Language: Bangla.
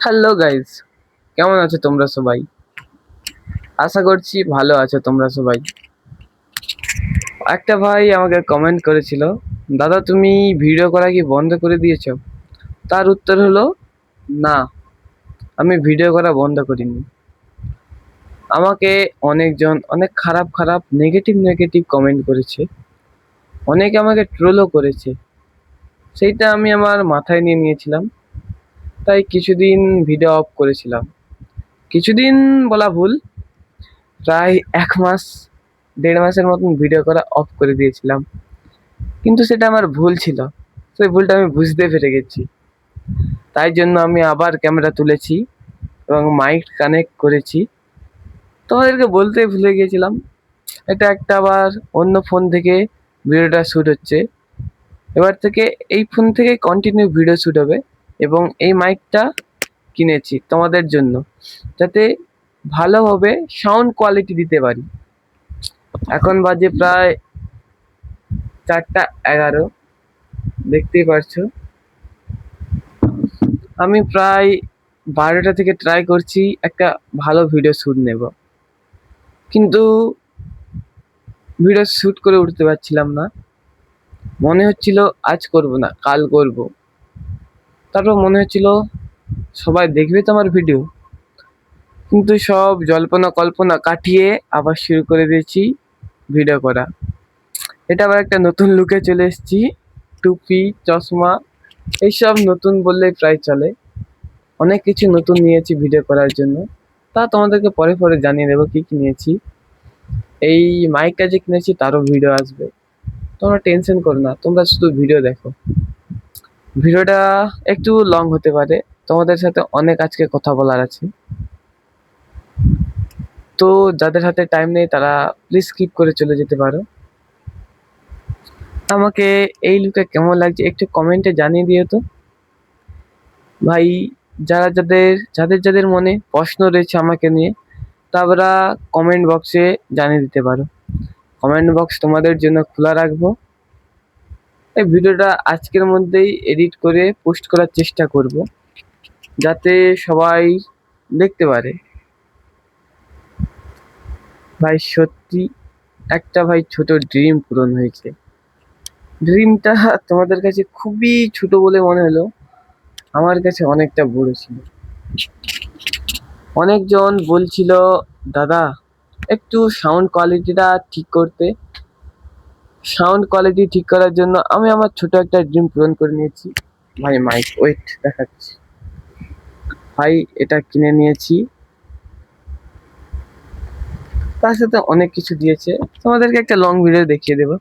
হ্যালো গাইস, কেমন আছো তোমরা সবাই? আশা করছি ভালো আছো তোমরা সবাই। একটা ভাই আমাকে কমেন্ট করেছিল, দাদা তুমি ভিডিও করা কি বন্ধ করে দিয়েছো? তার উত্তর হলো না, আমি ভিডিও করা বন্ধ করিনি। আমাকে অনেকজন অনেক খারাপ খারাপ নেগেটিভ কমেন্ট করেছে, অনেকে আমাকে ট্রোলও করেছে। সেইটা আমি আমার মাথায় নিয়ে নিয়েছিলাম, তাই কিছুদিন ভিডিও অফ করেছিলাম। কিছুদিন বলা ভুল, প্রায় 1 মাস 1.5 মাসের মতন ভিডিও করা অফ করে দিয়েছিলাম। কিন্তু সেটা আমার ভুল ছিল, সেই ভুলটা আমি বুঝতে পেরে গেছি। তাই জন্য আমি আবার ক্যামেরা তুলেছি এবং মাইক কানেক্ট করেছি। তোমাদেরকে বলতে ভুলে গিয়েছিলাম, এটা একটা আবার অন্য ফোন থেকে ভিডিওটা শ্যুট হচ্ছে। এবার থেকে এই ফোন থেকে কন্টিনিউ ভিডিও শ্যুট হবে এবং এই মাইকটা কিনেছি তোমাদের জন্য, যাতে ভালোভাবে সাউন্ড কোয়ালিটি দিতে পারি। এখন বাজে প্রায় 4টা 11, দেখতেই পারছো। আমি প্রায় 12টা থেকে ট্রাই করছি একটা ভালো ভিডিও শ্যুট নেব, কিন্তু ভিডিও শ্যুট করে উঠতে পারছিলাম না। মনে হচ্ছিল আজ করব না, কাল করব। তারপর মনে হচ্ছিল সবাই দেখবে তো আমার ভিডিও, কিন্তু সব জল্পনা কল্পনা কাটিয়ে আবার শুরু করে দিয়েছি ভিডিও করা। এটা আবার একটা নতুন লুকে চলে এসেছি, টুপি চশমা এইসব নতুন বললেই প্রায় চলে। অনেক কিছু নতুন নিয়েছি ভিডিও করার জন্য, তা তোমাদেরকে পরে পরে জানিয়ে দেবো কি কি নিয়েছি। এই মাইকটা যে কিনেছি তারও ভিডিও আসবে, তোমরা টেনশন করো না, তোমরা শুধু ভিডিও দেখো। ভিডিওটা একটু লং হতে পারে, তোমাদের সাথে অনেক আজকে কথা বলার আছে। তো যাদের হাতে টাইম নেই তারা প্লিজ স্কিপ করে চলে যেতে পারো। আমাকে এই লুকে কেমন লাগছে একটু কমেন্টে জানিয়ে দিও তো ভাই। যাদের মনে প্রশ্ন রয়েছে আমাকে নিয়ে, তারা কমেন্ট বক্সে জানিয়ে দিতে পারো। কমেন্ট বক্স তোমাদের জন্য খোলা রাখবো। এই ভিডিওটা আজকের মধ্যেই এডিট করে পোস্ট করার চেষ্টা করব, যাতে সবাই দেখতে পারে। ভাই সত্যি একটা ভাই ছোট ড্রিম পূরণ হয়েছে। ড্রিমটা তোমাদের কাছে খুবই ছোট বলে মনে হলো, আমার কাছে অনেকটা বড় ছিল। অনেকজন বলছিল দাদা একটু সাউন্ড কোয়ালিটিটা ঠিক করতে। সাউন্ড কোয়ালিটি ঠিক করার জন্য আমি আমার ছোট একটা ড্রিম পূরণ করে নিয়েছি। ভাই মাইক ওয়েট দেখাচ্ছি, ভাই এটা কিনে নিয়েছি, তার সাথে অনেক কিছু দিয়েছে। তোমাদেরকে একটা লং ভিডিও দেখিয়ে দেবো।